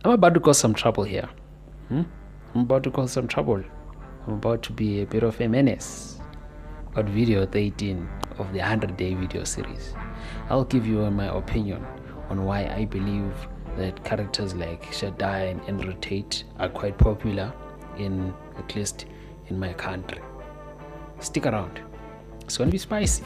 I'm about to cause some trouble here. I'm about to cause some trouble. I'm about to be a bit of a menace. At video 13 of the 100-day video series, I'll give you my opinion on why I believe that characters like Shadaya and Andrew Tate are quite popular, at least in my country. Stick around. It's going to be spicy.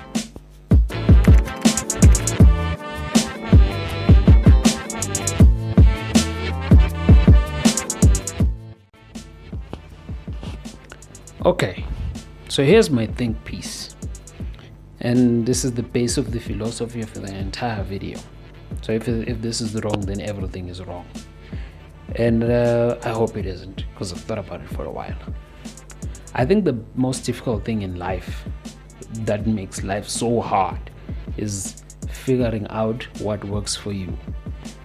Okay, so here's my think piece, and this is the base of the philosophy of the entire video. So if this is wrong, then everything is wrong, and I hope it isn't, because I've thought about it for a while. I think the most difficult thing in life that makes life so hard is figuring out what works for you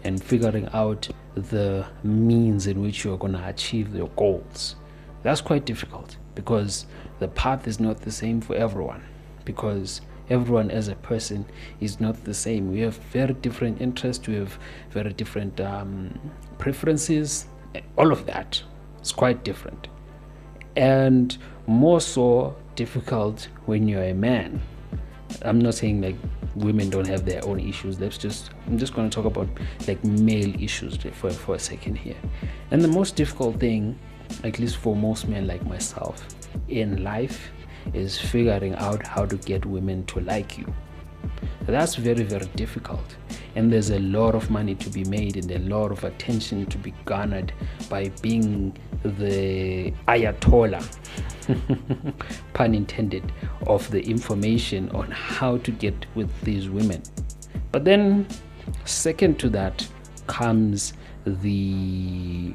and figuring out the means in which you're going to achieve your goals. That's quite difficult, because the path is not the same for everyone, because everyone as a person is not the same. We have very different interests, we have very different preferences, all of that. It's quite different, and more so difficult when you're a man. I'm not saying like women don't have their own issues. I'm just going to talk about like male issues for a second here. And the most difficult thing, at least for most men like myself, in life is figuring out how to get women to like you. That's very, very difficult, and there's a lot of money to be made and a lot of attention to be garnered by being the ayatollah pun intended, of the information on how to get with these women. But then second to that comes the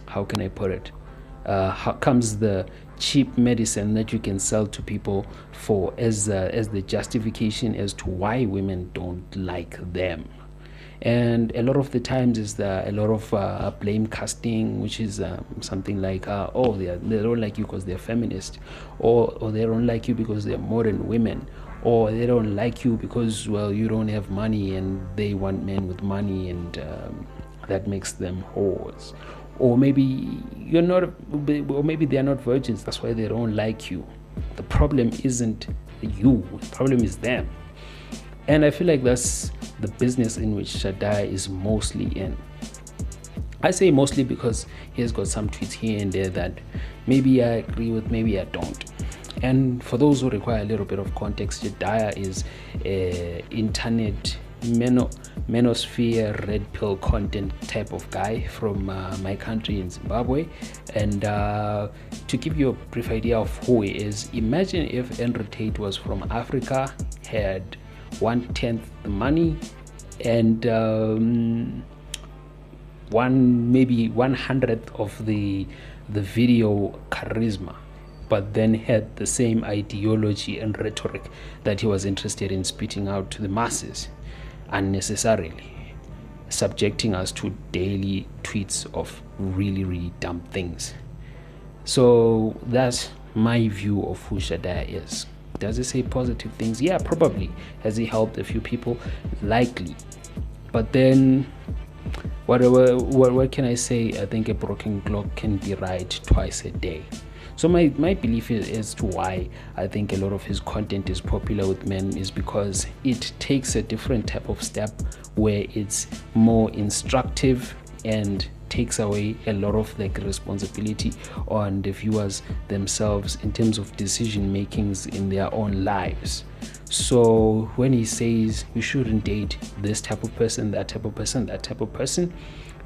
how can I put it, comes the cheap medicine that you can sell to people for as the justification as to why women don't like them. And a lot of the times is a lot of blame casting, which is something like they don't like you because they're feminist, or they don't like you because they're modern women, or they don't like you because, well, you don't have money and they want men with money, and that makes them whores. Or maybe you're not, or maybe they're not virgins, that's why they don't like you. The problem isn't you, the problem is them. And I feel like that's the business in which Shadaya is mostly in. I say mostly because he has got some tweets here and there that maybe I agree with, maybe I don't. And for those who require a little bit of context, Shadaya is internet manosphere red pill content type of guy from my country in Zimbabwe. And to give you a brief idea of who he is, imagine if Andrew Tate was from Africa, had 1/10 the money, and maybe 1/100th of the video charisma, but then had the same ideology and rhetoric that he was interested in spitting out to the masses unnecessarily, subjecting us to daily tweets of really, really dumb things. So that's my view of who Shadaya is. Does he say positive things? Yeah, probably. Has he helped a few people? Likely. But then what can I say? I think a broken clock can be right twice a day. So my belief as to why I think a lot of his content is popular with men is because it takes a different type of step where it's more instructive and takes away a lot of like responsibility on the viewers themselves in terms of decision makings in their own lives. So when he says you shouldn't date this type of person, that type of person, that type of person,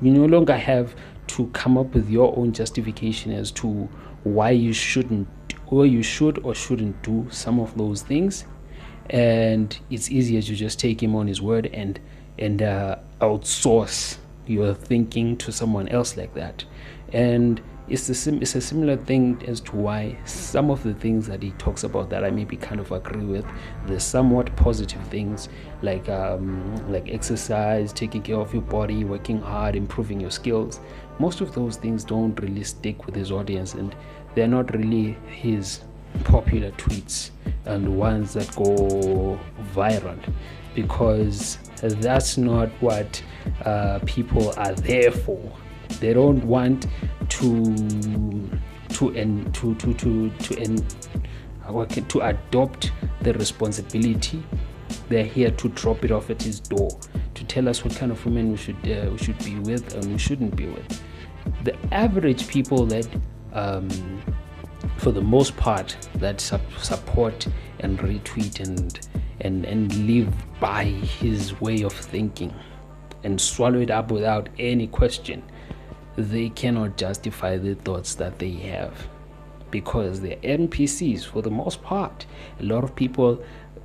you no longer have to come up with your own justification as to why you shouldn't, or you should or shouldn't do some of those things. And it's easier to just take him on his word and outsource your thinking to someone else like that. And it's a similar thing as to why some of the things that he talks about that I maybe kind of agree with, the somewhat positive things like exercise, taking care of your body, working hard, improving your skills, most of those things don't really stick with his audience, and they're not really his popular tweets and ones that go viral, because that's not what people are there for. They don't want to adopt the responsibility. They're here to drop it off at his door, to tell us what kind of women we should be with and we shouldn't be with. The average people that for the most part that support and retweet and live by his way of thinking and swallow it up without any question, they cannot justify the thoughts that they have, because they're NPCs for the most part. A lot of people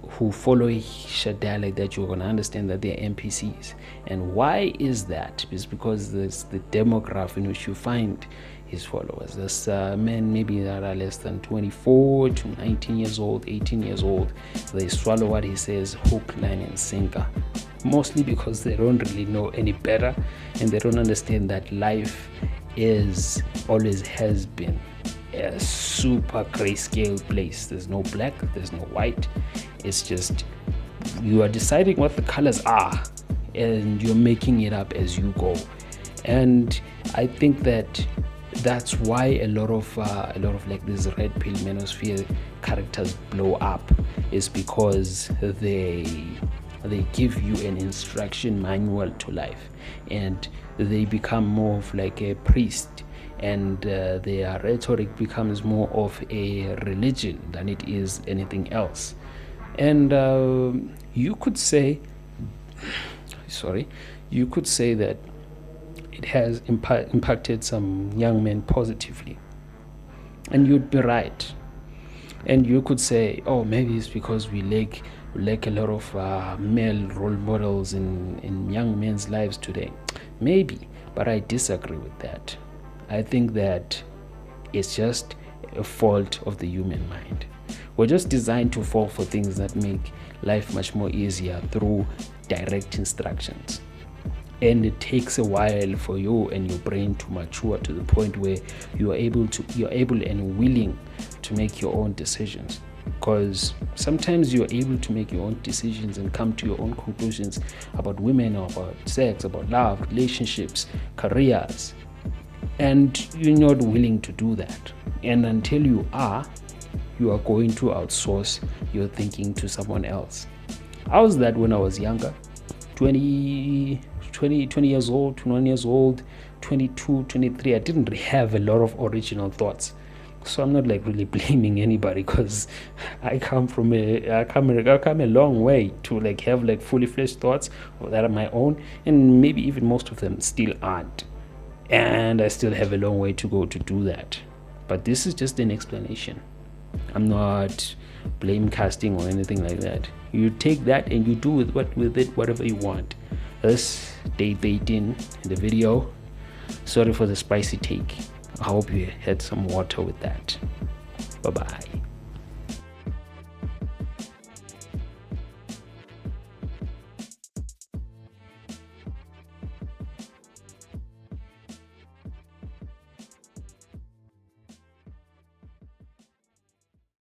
who follow Shadaya like that, you're going to understand that they're NPCs. And why is that? It's because there's the demographic in which you find his followers. There's men maybe that are less than 24 to 19 years old, 18 years old. They swallow what he says hook, line, and sinker. Mostly because they don't really know any better, and they don't understand that life always has been a super grayscale place. There's no black, there's no white. It's just you are deciding what the colors are, and you're making it up as you go. And I think that's why a lot of like these red pill manosphere characters blow up, is because they give you an instruction manual to life, and they become more of like a priest, and their rhetoric becomes more of a religion than it is anything else. And you could say that it has impacted some young men positively, and you'd be right. And you could say, oh, maybe it's because we lack a lot of male role models in young men's lives today. Maybe, but I disagree with that. I think that it's just a fault of the human mind. We're just designed to fall for things that make life much more easier through direct instructions. And it takes a while for you and your brain to mature to the point where you're able and willing to make your own decisions. Because sometimes you're able to make your own decisions and come to your own conclusions about women, or about sex, about love, relationships, careers, and you're not willing to do that. And until you are going to outsource your thinking to someone else. I was that when I was younger, 20 years old, 21 years old, 22, 23. I didn't really have a lot of original thoughts. So I'm not like really blaming anybody, because I come a long way to like have like fully fledged thoughts that are my own, and maybe even most of them still aren't, and I still have a long way to go to do that. But this is just an explanation. I'm not blame casting or anything like that. You take that and you do with it whatever you want. This day 18 in the video. Sorry for the spicy take. I hope you had some water with that. Bye bye.